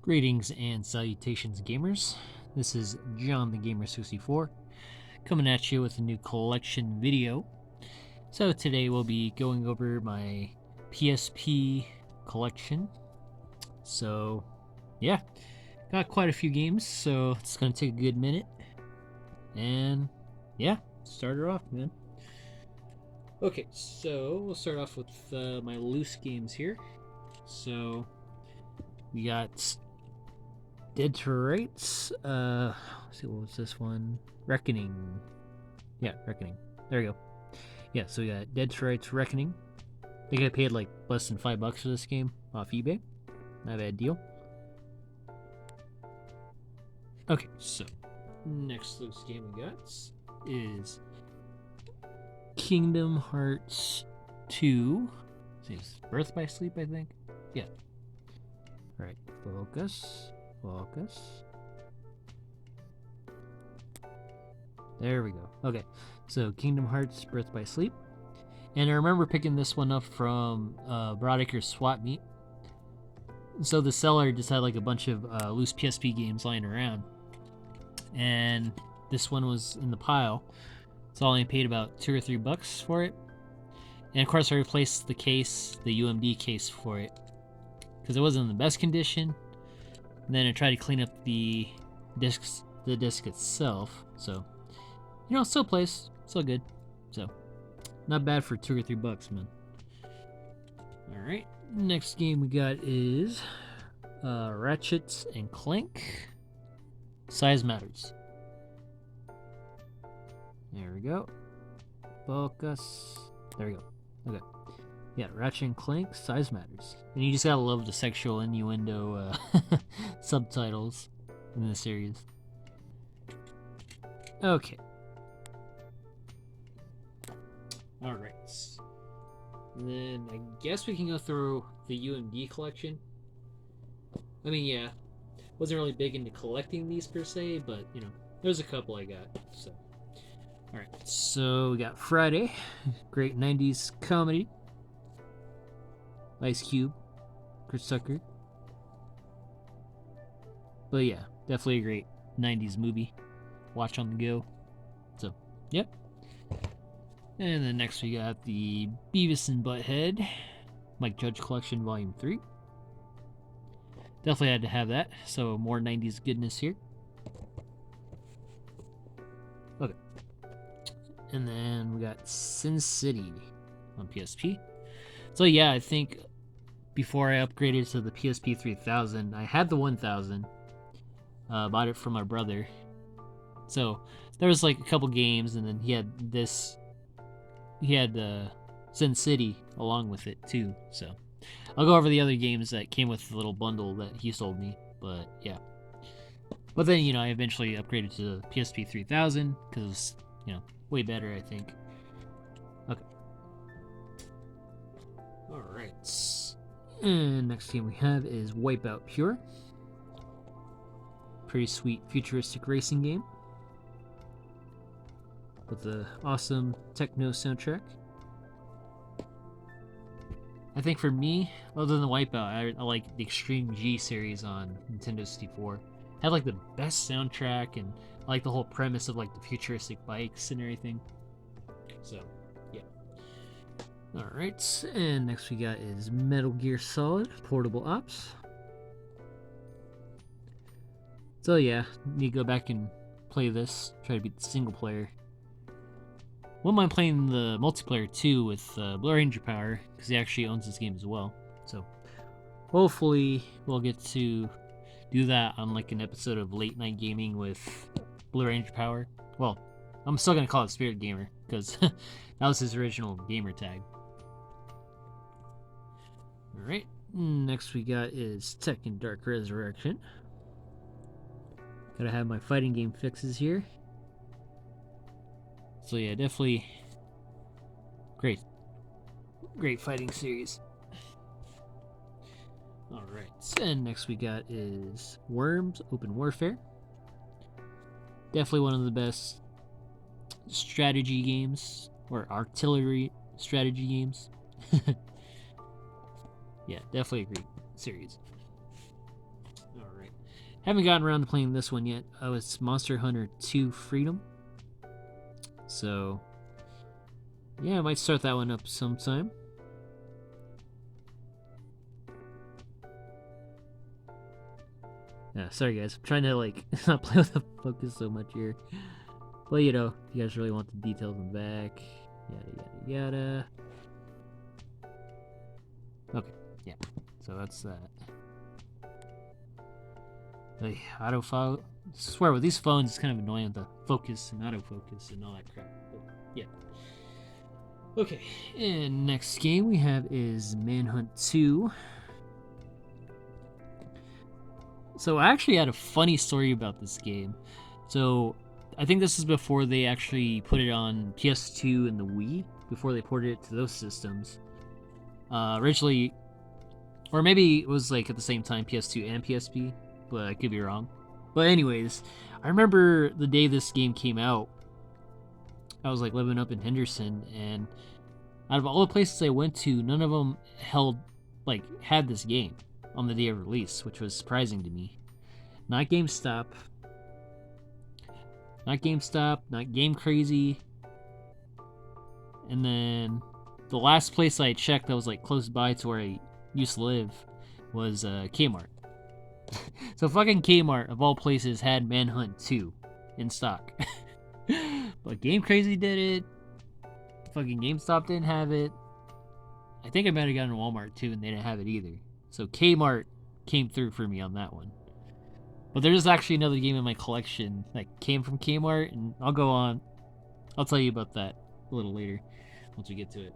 Greetings and salutations, gamers. This is JohnDaGamer64 coming at you with a new collection video. So today we'll be going over my PSP collection. So yeah, got quite a few games, so it's gonna take a good minute. And yeah, start her off, man. Okay, so we'll start off with my loose games here. So we got Dead to Rights. Let's see, what was this one? Reckoning. Yeah, Reckoning. There we go. Yeah, so we got Dead to Rights Reckoning. I think I paid like less than $5 for this game off eBay. Not a bad deal. Okay, so next loose game we got is Kingdom Hearts 2. It's Birth by Sleep, I think. Yeah. Alright, focus. Focus. There we go. Okay, so Kingdom Hearts Birth by Sleep. And I remember picking this one up from Broadacre's Swap Meet. So the seller just had like a bunch of loose PSP games lying around. And this one was in the pile. So I only paid about $2 or $3 for it. And of course I replaced the case, the UMD case for it, because it wasn't in the best condition. And then I tried to clean up the disc itself. So, you know, still plays, still good. So, not bad for $2 or $3, man. All right, next game we got is Ratchet and Clank. Size matters. There we go. Focus. There we go. Okay. Yeah, Ratchet and Clank, Size Matters. And you just gotta love the sexual innuendo subtitles in the series. Okay. Alright. Then I guess we can go through the UMD collection. I mean, yeah. Wasn't really big into collecting these per se, but, you know, there's a couple I got, so. Alright, so we got Friday. Great 90s comedy. Ice Cube, Chris Tucker. But yeah, definitely a great 90s movie. Watch on the go. So, yep. And then next we got the Beavis and Butthead Mike Judge Collection Volume 3. Definitely had to have that, so more 90s goodness here. Okay. And then we got Sin City on PSP. So yeah, I think before I upgraded to the PSP 3000, I had the 1000. Bought it from my brother. So there was like a couple games, and then he had this. He had Sin City along with it too. So I'll go over the other games that came with the little bundle that he sold me. But yeah. But then, you know, I eventually upgraded to the PSP 3000 because it was, you know, way better, I think. Okay. Alright. And next game we have is Wipeout Pure. Pretty sweet futuristic racing game with the awesome techno soundtrack. I think for me, other than the Wipeout, I like the Extreme G series on Nintendo 64. Had like the best soundtrack, and I like the whole premise of like the futuristic bikes and everything. So, yeah. Alright, and next we got is Metal Gear Solid Portable Ops. So yeah, need to go back and play this, try to beat the single player. Wouldn't mind playing the multiplayer too with Blue Ranger Power, because he actually owns this game as well. So hopefully we'll get to do that on like an episode of Late Night Gaming with Blue Ranger Power. Well, I'm still gonna call it Spirit Gamer, because that was his original gamer tag. Alright, next we got is Tekken Dark Resurrection. Gotta have my fighting game fixes here. So yeah, definitely great fighting series. Alright, and next we got is Worms Open Warfare. Definitely one of the best strategy games, or artillery strategy games. Yeah, definitely a great series. Alright. Haven't gotten around to playing this one yet. Oh, it's Monster Hunter 2 Freedom. So, yeah, I might start that one up sometime. Yeah, sorry guys, I'm trying to like not play with the focus so much here. But you know, if you guys really want the details in the back, yada yada yada. Okay, yeah. So that's that. The autofocus. I swear with these phones, it's kind of annoying with the focus and autofocus and all that crap. But yeah. Okay, and next game we have is Manhunt 2. So I actually had a funny story about this game. So I think this is before they actually put it on PS2 and the Wii, before they ported it to those systems. Originally, or maybe it was like at the same time PS2 and PSP, but I could be wrong. But anyways, I remember the day this game came out, I was like living up in Henderson, and out of all the places I went to, none of them had this game on the day of release, which was surprising to me. Not GameStop, not Game Crazy, and then the last place I checked that was like close by to where I used to live was Kmart. So fucking Kmart, of all places, had Manhunt 2 in stock. But Game Crazy did it. Fucking GameStop didn't have it. I think I might have gotten Walmart too, and they didn't have it either. So Kmart came through for me on that one. But there's actually another game in my collection that came from Kmart, and I'll tell you about that a little later once we get to it.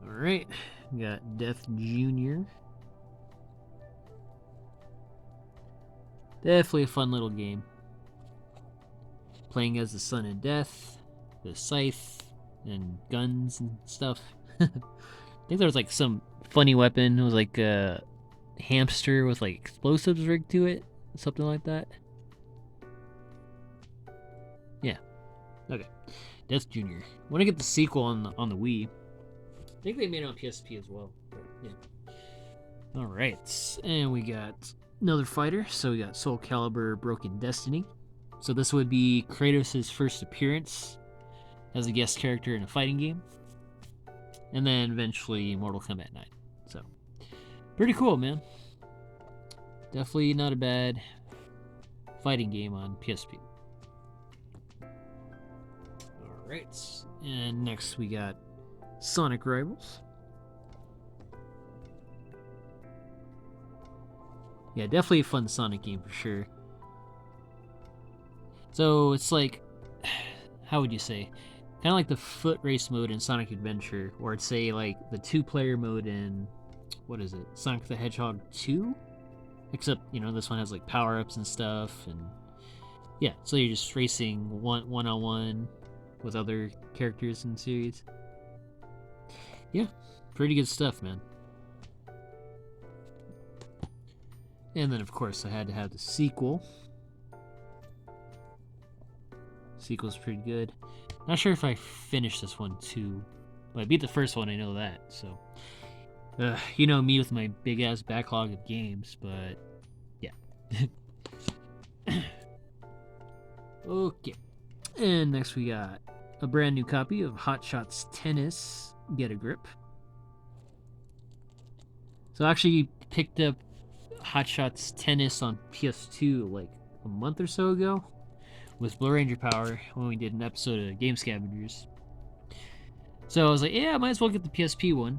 Alright, we got Death Jr. Definitely a fun little game. Playing as the son of Death, the scythe, and guns and stuff. I think there was like some funny weapon. It was like a hamster with like explosives rigged to it, something like that. Yeah. Okay. Death Jr. I want to get the sequel on the Wii. I think they made it on PSP as well. But yeah. All right, and we got another fighter. So we got Soul Calibur Broken Destiny. So this would be Kratos' first appearance as a guest character in a fighting game. And then eventually Mortal Kombat 9. So, pretty cool, man. Definitely not a bad fighting game on PSP. Alright, and next we got Sonic Rivals. Yeah, definitely a fun Sonic game for sure. So it's like, how would you say? Kind of like the foot race mode in Sonic Adventure, or I'd say like the 2-player mode in, what is it, Sonic the Hedgehog 2? Except, you know, this one has like power-ups and stuff, and yeah, so you're just racing one-on-one with other characters in the series. Yeah, pretty good stuff, man. And then, of course, I had to have the sequel. Sequel's pretty good. Not sure if I finished this one too, but I beat the first one, I know that, so. You know me with my big-ass backlog of games, but yeah. Okay. And next we got a brand new copy of Hot Shots Tennis, Get a Grip. So I actually picked up Hot Shots Tennis on PS2 like a month or so ago with Blue Ranger Power when we did an episode of Game Scavengers. So I was like, yeah, I might as well get the PSP one.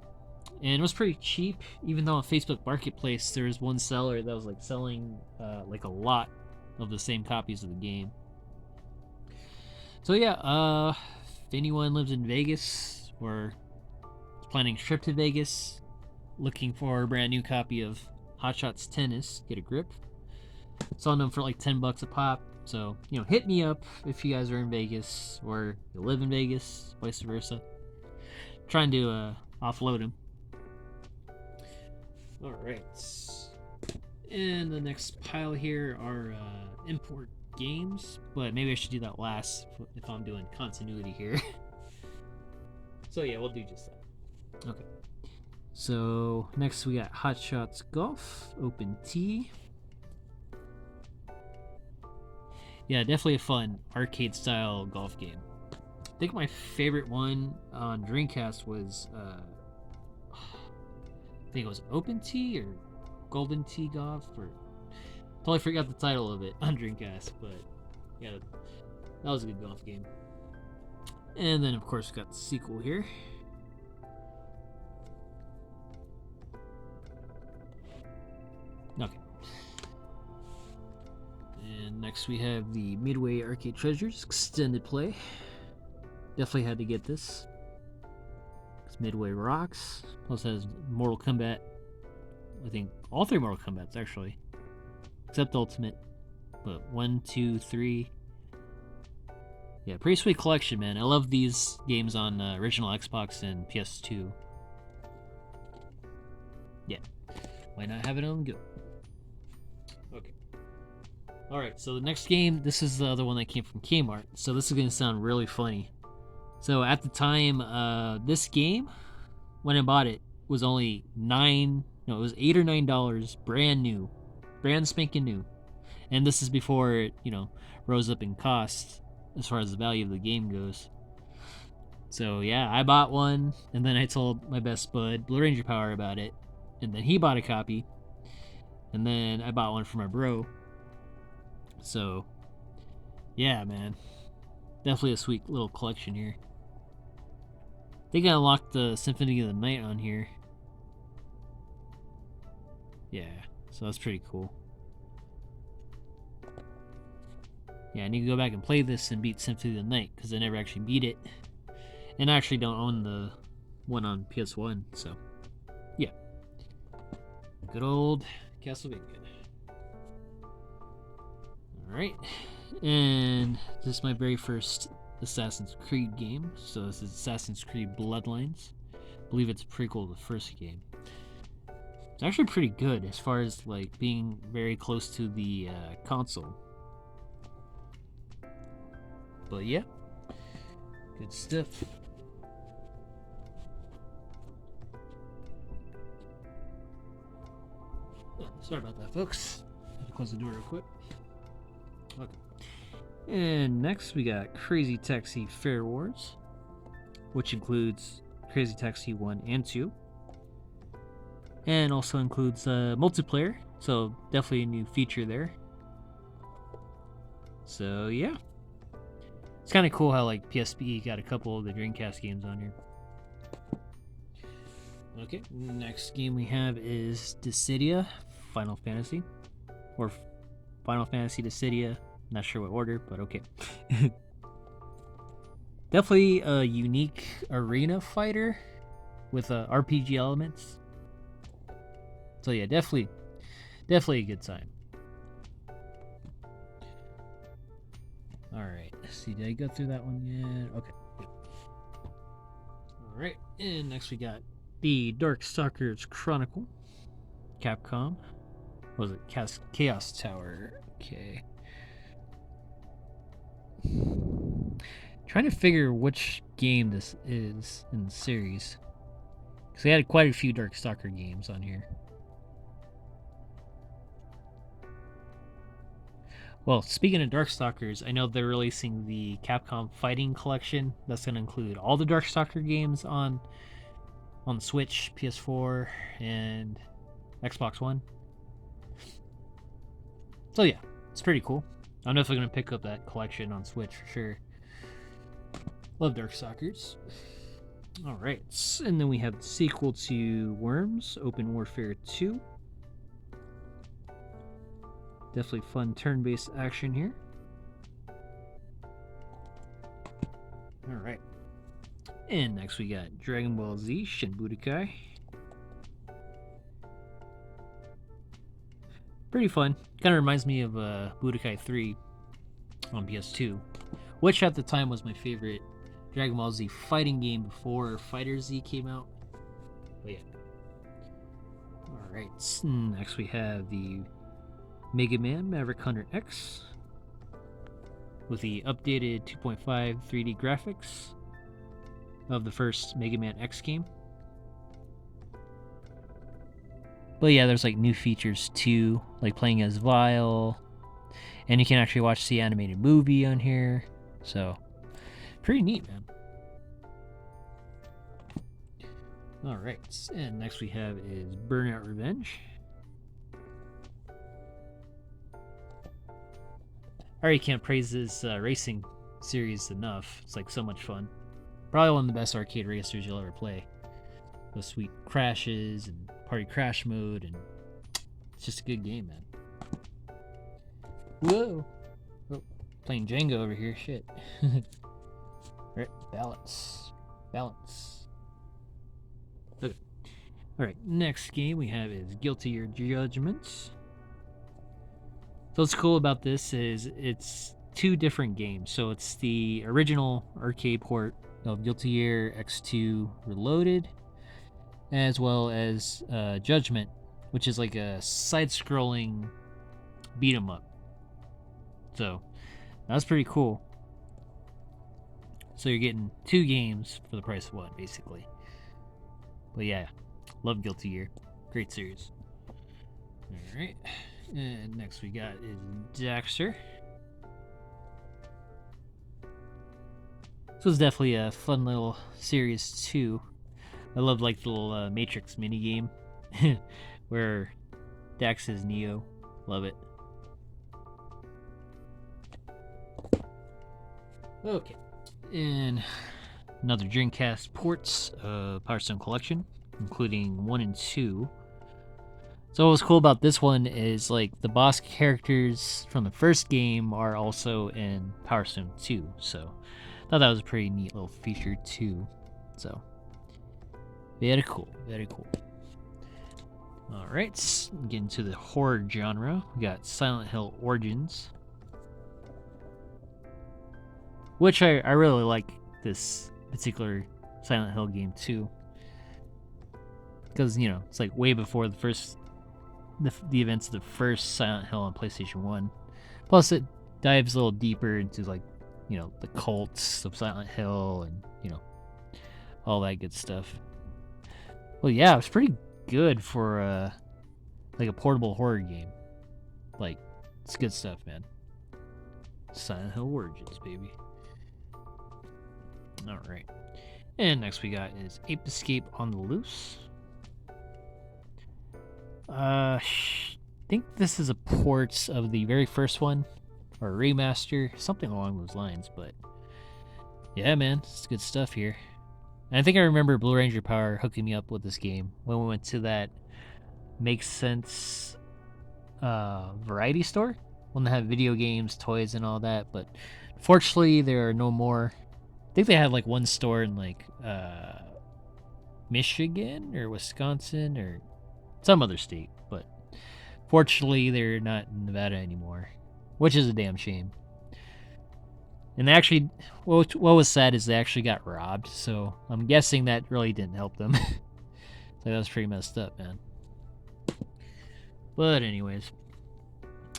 And it was pretty cheap, even though on Facebook Marketplace there was one seller that was like selling like a lot of the same copies of the game. So yeah, if anyone lives in Vegas or is planning a trip to Vegas, looking for a brand new copy of Hot Shots Tennis, Get a Grip. Selling them for like $10 a pop. So, you know, hit me up if you guys are in Vegas or you live in Vegas, vice versa. Trying to offload them. Alright. And the next pile here are import games, but maybe I should do that last if I'm doing continuity here. So yeah, we'll do just that. Okay. So next we got Hot Shots Golf, Open T. Yeah, definitely a fun arcade style golf game. I think my favorite one on Dreamcast was I think it was Open T or Golden Tee Golf, or totally forgot the title of it on Dreamcast, but yeah, that was a good golf game. And then of course we got the sequel here. Okay. And next we have the Midway Arcade Treasures Extended Play. Definitely had to get this. It's Midway rocks. Plus has Mortal Kombat. I think all 3 Mortal Kombats actually, except Ultimate. But 1, 2, 3. Yeah, pretty sweet collection, man. I love these games on original Xbox and PS2. Yeah, why not have it on Go? Okay. Alright, so the next game, this is the other one that came from Kmart. So this is going to sound really funny. So at the time, this game, when I bought it, was only it was $8 or $9, brand new. Brand spanking new. And this is before it, rose up in cost as far as the value of the game goes. So yeah, I bought one, and then I told my best bud, Blue Ranger Power, about it. And then he bought a copy. And then I bought one for my bro. So, yeah, man. Definitely a sweet little collection here. I think I unlocked the Symphony of the Night on here. Yeah, so that's pretty cool. Yeah, I need to go back and play this and beat Symphony of the Night, because I never actually beat it. And I actually don't own the one on PS1, so yeah. Good old Castlevania. Alright, and this is my very first Assassin's Creed game. So this is Assassin's Creed Bloodlines. I believe it's a prequel to the first game. It's actually pretty good as far as like being very close to the console. But yeah, good stuff. Oh, sorry about that, folks. Have to close the door real quick. Okay. And next we got Crazy Taxi Fair Wars, which includes Crazy Taxi 1 and 2. And also includes multiplayer, so definitely a new feature there. So yeah. It's kind of cool how like PSP got a couple of the Dreamcast games on here. Okay, next game we have is Dissidia Final Fantasy. Or Final Fantasy Dissidia. Not sure what order, but okay. Definitely a unique arena fighter with RPG elements. So yeah, definitely a good time. Alright, let's see, did I go through that one yet? Okay. Alright, and next we got the Darkstalkers Chronicle. Capcom. What was it? Chaos Tower. Okay. Trying to figure which game this is in the series. Because they had quite a few Darkstalker games on here. Well, speaking of Darkstalkers, I know they're releasing the Capcom Fighting Collection. That's going to include all the Darkstalker games on Switch, PS4, and Xbox One. So yeah, it's pretty cool. I'm definitely going to pick up that collection on Switch for sure. Love Darkstalkers. Alright, and then we have the sequel to Worms, Open Warfare 2. Definitely fun turn-based action here. Alright. And next we got Dragon Ball Z Shin Budokai. Pretty fun. Kind of reminds me of Budokai 3 on PS2, which at the time was my favorite Dragon Ball Z fighting game before Fighter Z came out. But yeah. Alright, next we have the Mega Man Maverick Hunter X with the updated 2.5 3D graphics of the first Mega Man X game. But yeah, there's like new features too, like playing as Vile, and you can actually watch the animated movie on here. So pretty neat, man. All right, and next we have is Burnout Revenge. I already can't praise this racing series enough. It's like so much fun. Probably one of the best arcade racers you'll ever play. Those sweet crashes and party crash mode, and it's just a good game, man. Whoa! Oh, playing Jenga over here. Shit. Alright, balance. Balance. Okay. Alright, next game we have is Guilty Gear Judgments. So what's cool about this is it's two different games. So it's the original arcade port of Guilty Gear X2 Reloaded, as well as Judgment, which is like a side-scrolling beat 'em up. So that's pretty cool. So you're getting two games for the price of one, basically. But yeah, love Guilty Gear. Great series. Alright. And next we got is Daxter. This was definitely a fun little series too. I love like the little Matrix minigame where Dax is Neo. Love it. Okay. And another Dreamcast ports of Power Stone Collection, including 1 and 2. So what was cool about this one is like the boss characters from the first game are also in Power Stone 2. So I thought that was a pretty neat little feature too. So very cool, very cool. Alright, getting to the horror genre. We got Silent Hill Origins, which I really like this particular Silent Hill game too. Because, you know, it's like way before the events of the first Silent Hill on PlayStation 1. Plus it dives a little deeper into like, you know, the cults of Silent Hill and, you know, all that good stuff. Well, yeah, it was pretty good for like a portable horror game. Like, it's good stuff, man. Silent Hill Origins, baby. Alright. And next we got is Ape Escape on the Loose. I think this is a port of the very first one, or a remaster, something along those lines, but yeah, man, it's good stuff here. And I think I remember Blue Ranger Power hooking me up with this game when we went to that Makes Sense variety store, one that had video games, toys, and all that, but fortunately there are no more. I think they had like one store in like Michigan or Wisconsin or some other state, but fortunately they're not in Nevada anymore, which is a damn shame. And they actually, what was sad is they actually got robbed, so I'm guessing that really didn't help them. So that was pretty messed up, man. But anyways,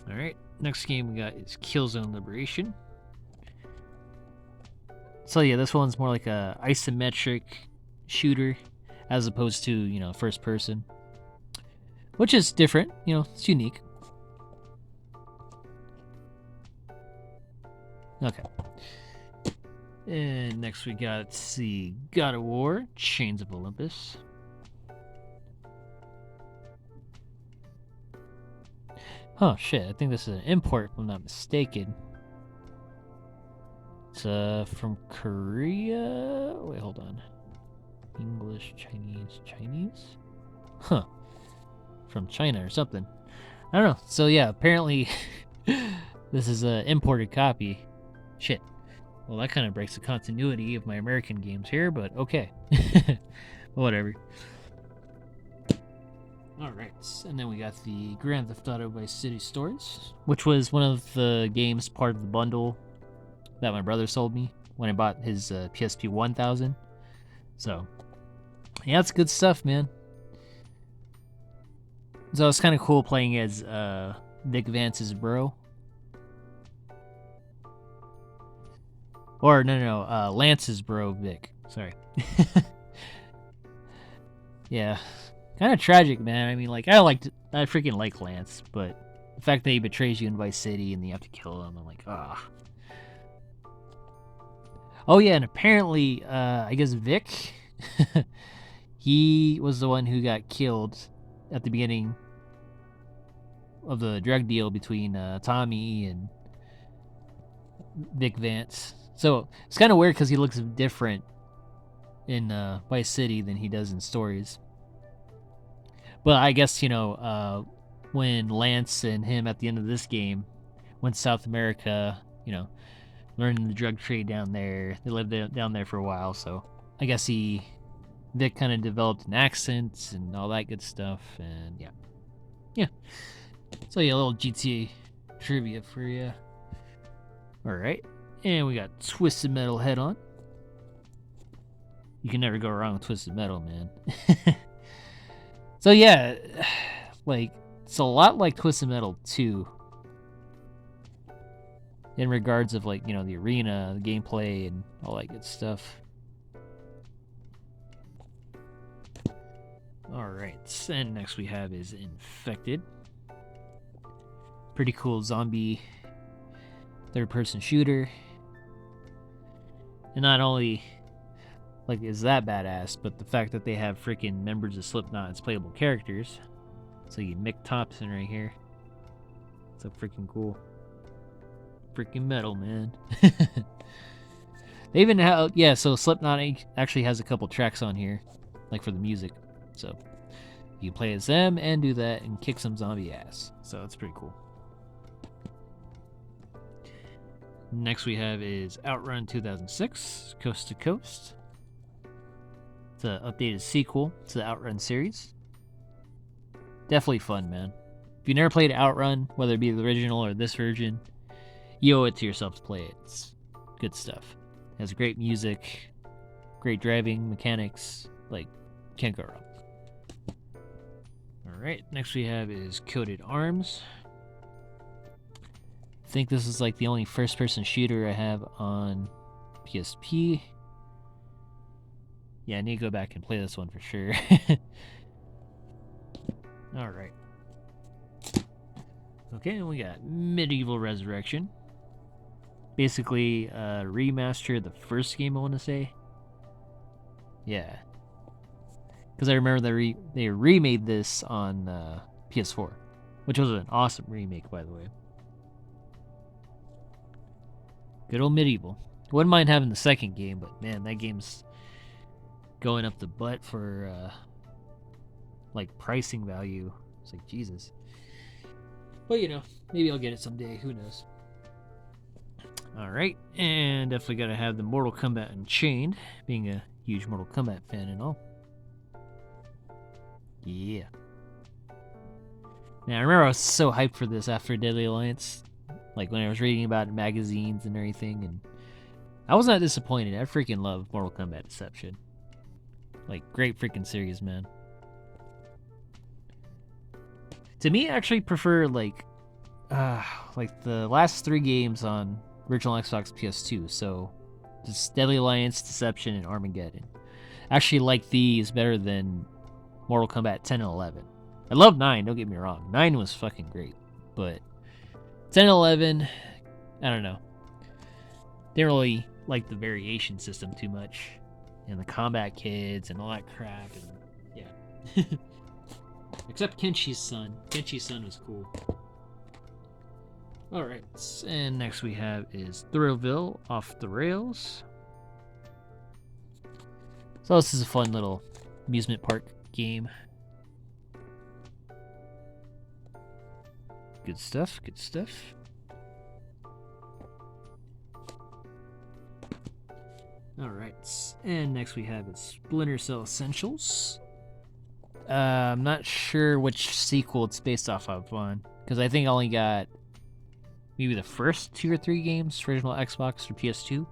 alright, next game we got is Killzone Liberation. So yeah, this one's more like a isometric shooter as opposed to, you know, first person, which is different, you know, it's unique. Okay. And next we got the God of War, Chains of Olympus. Oh shit, I think this is an import if I'm not mistaken. It's from Korea. Wait, hold on. English, Chinese? Huh. From China or something. I don't know. So yeah, apparently this is an imported copy. Shit. Well, that kind of breaks the continuity of my American games here, but okay. Whatever. Alright, and then we got the Grand Theft Auto Vice City Stories, which was one of the games part of the bundle that my brother sold me when I bought his PSP 1000. So, yeah, it's good stuff, man. So it's kind of cool playing as Vic Vance's bro. Or, no, Lance's bro, Vic. Sorry. Yeah, Kind of tragic, man. I mean, like, I freaking like Lance, but the fact that he betrays you in Vice City and you have to kill him, I'm like, ah. Oh yeah, and apparently, I guess Vic, he was the one who got killed at the beginning of the drug deal between Tommy and Vic Vance. So it's kind of weird because he looks different in Vice City than he does in stories. But I guess, you know, when Lance and him at the end of this game went to South America, you know, learning the drug trade down there, they lived down there for a while, so I guess Vic kind of developed an accent and all that good stuff, and yeah. Yeah. So yeah, a little GTA trivia for you. Alright, and we got Twisted Metal head on. You can never go wrong with Twisted Metal, man. So yeah, like, it's a lot like Twisted Metal 2 in regards of, like, you know, the arena, the gameplay, and all that good stuff. Alright, and next we have is Infected. Pretty cool zombie third-person shooter. And not only, like, is that badass, but the fact that they have freaking members of Slipknot as playable characters. So you Mick Thompson right here. So freaking cool. Freaking metal, man. They even have, yeah, so Slipknot actually has a couple tracks on here, like for the music. So you can play as them and do that and kick some zombie ass. So it's pretty cool. Next we have is Outrun 2006, Coast to Coast. It's an updated sequel to the Outrun series. Definitely fun, man. If you never played Outrun, whether it be the original or this version, you owe it to yourself to play it. It's good stuff. It has great music, great driving mechanics. Like, can't go wrong. Alright, next we have is Coded Arms. I think this is like the only first-person shooter I have on PSP. Yeah, I need to go back and play this one for sure. Alright. Okay, and we got Medieval Resurrection. Basically, remaster the first game, I want to say. Yeah. Because I remember they remade this on PS4. Which was an awesome remake, by the way. Good old Medieval. Wouldn't mind having the second game, but man, that game's going up the butt for like pricing value. It's like, Jesus. But you know, maybe I'll get it someday, who knows. Alright, and definitely gotta have the Mortal Kombat Unchained, being a huge Mortal Kombat fan and all. Yeah. Now I remember I was so hyped for this after Deadly Alliance. Like when I was reading about it in magazines and everything, and I was not disappointed. I freaking love Mortal Kombat Deception. Like, great freaking series, man. To me, I actually prefer like the last 3 games on original Xbox PS2. So, just Deadly Alliance, Deception, and Armageddon. I actually like these better than Mortal Kombat 10 and 11. I love 9, don't get me wrong. 9 was fucking great, but 10 and 11, I don't know. Didn't really like the variation system too much. And the combat kids and all that crap. And yeah. Except Kenshi's son. Kenshi's son was cool. Alright, and next we have is Thrillville Off the Rails. So this is a fun little amusement park game. Good stuff, good stuff. Alright, and next we have is Splinter Cell Essentials. I'm not sure which sequel it's based off of on, because I think I only got maybe the first 2 or 3 games for original Xbox or PS2.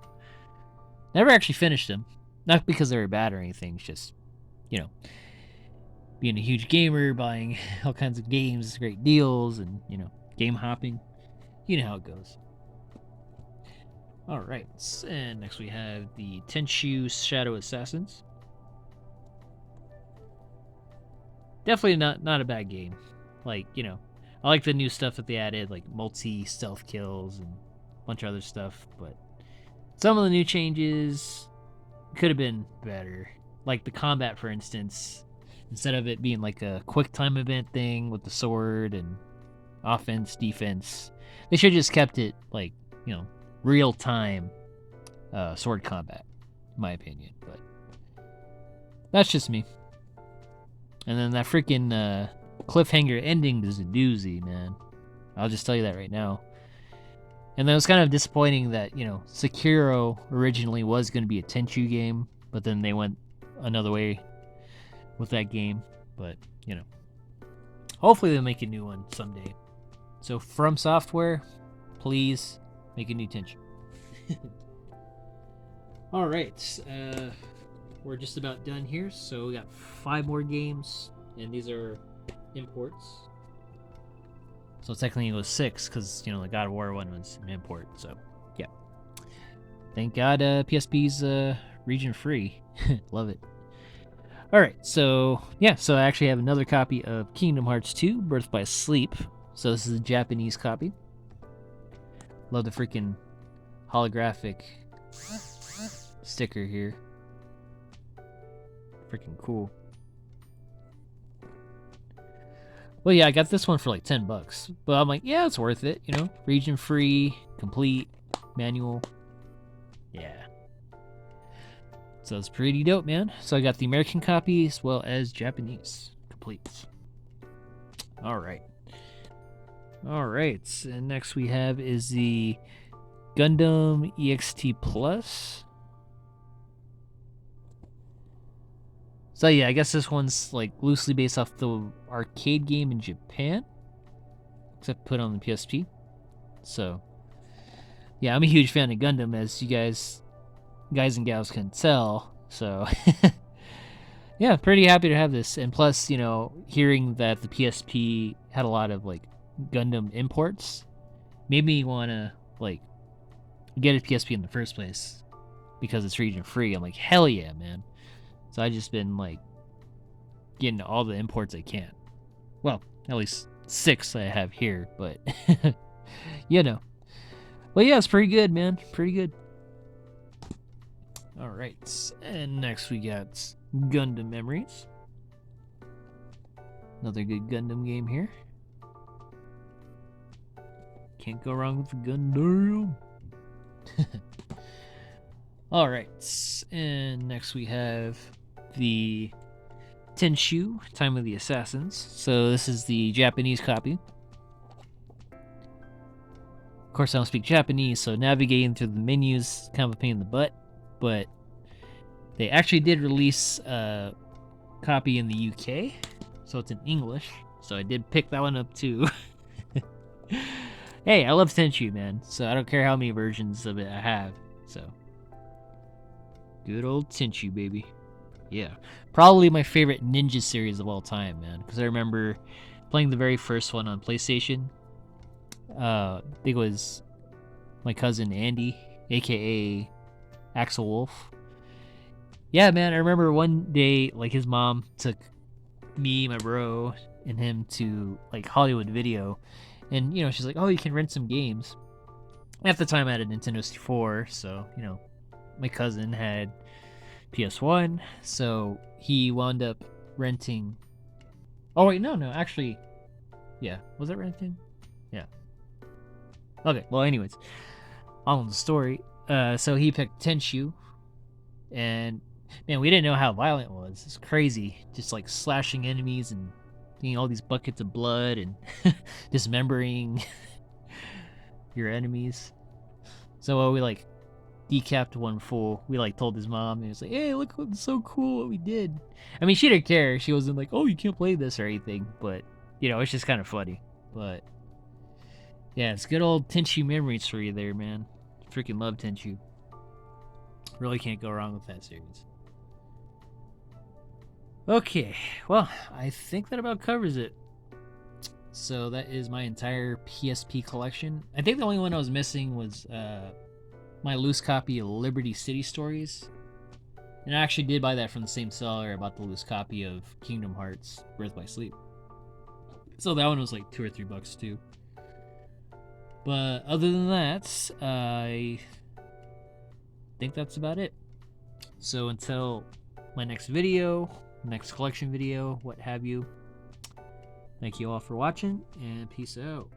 Never actually finished them. Not because they were bad or anything, it's just, you know, being a huge gamer, buying all kinds of games, great deals, and, you know, game hopping. You know how it goes. Alright, and next we have the Tenchu Shadow Assassins. definitely not a bad game. Like, you know, I like the new stuff that they added, like multi-stealth kills and a bunch of other stuff, but some of the new changes could have been better. Like the combat, for instance, instead of it being like a quick time event thing with the sword and offense, defense, they should have just kept it like, you know, real time sword combat, in my opinion. But that's just me. And then that freaking cliffhanger ending is a doozy, man. I'll just tell you that right now. And then it was kind of disappointing that, you know, Sekiro originally was going to be a Tenchu game, but then they went another way with that game. But, you know, hopefully they'll make a new one someday. So From Software, please make a new Tenchu. All right, we're just about done here. So we got 5 more games, and these are imports. So technically it was 6 because, you know, the God of War one was an import. So, yeah. Thank God PSP's region free. Love it. Alright, so, yeah. So I actually have another copy of Kingdom Hearts 2, Birth by Sleep. So this is a Japanese copy. Love the freaking holographic sticker here. Freaking cool. Well, yeah, I got this one for like $10, but I'm like, yeah, it's worth it, you know? Region free, complete, manual. Yeah. So it's pretty dope, man. So I got the American copy as well as Japanese complete. All right. All right. And next we have is the Gundam EXT Plus. So yeah, I guess this one's like loosely based off the arcade game in Japan, except put on the PSP. So yeah, I'm a huge fan of Gundam, as you guys and gals can tell. So yeah, pretty happy to have this. And plus, you know, hearing that the PSP had a lot of like Gundam imports made me want to like get a PSP in the first place because it's region free. I'm like, hell yeah, man. So I just been like getting all the imports I can. Well, at least 6 I have here, but you know. Well, yeah, it's pretty good, man. Pretty good. All right, and next we got Gundam Memories. Another good Gundam game here. Can't go wrong with the Gundam. All right, and next we have the Tenchu, Time of the Assassins. So this is the Japanese copy. Of course, I don't speak Japanese, so navigating through the menus is kind of a pain in the butt. But they actually did release a copy in the UK, so it's in English. So I did pick that one up too. Hey, I love Tenchu, man. So I don't care how many versions of it I have. So good old Tenchu, baby. Yeah, probably my favorite ninja series of all time, man. Because I remember playing the very first one on PlayStation. I think it was my cousin Andy, aka Axel Wolf. Yeah, man, I remember one day, like, his mom took me, my bro, and him to like Hollywood Video, and you know, she's like, "Oh, you can rent some games." At the time, I had a Nintendo 64, so you know, my cousin had PS1, so he wound up renting. Oh wait, no, actually, yeah, was it renting? Yeah. Okay, well, anyways, on the story. So he picked Tenchu, and man, we didn't know how violent it was. It's crazy, just like slashing enemies and seeing all these buckets of blood and dismembering your enemies. So we like decapped one fool. We like told his mom, and he was like, "Hey, look what's so cool what we did." I mean, she didn't care. She wasn't like, "Oh, you can't play this" or anything. But you know, it's just kind of funny. But yeah, it's good old Tenchu memories for you there, man. Freaking love Tenchu. Really can't go wrong with that series. Okay, well, I think that about covers it. So that is my entire PSP collection. I think the only one I was missing was my loose copy of Liberty City Stories. And I actually did buy that from the same seller. I bought the loose copy of Kingdom Hearts Birth by Sleep. So that one was like $2 or $3 too. But other than that, I think that's about it. So until my next video, next collection video, what have you, thank you all for watching, and peace out.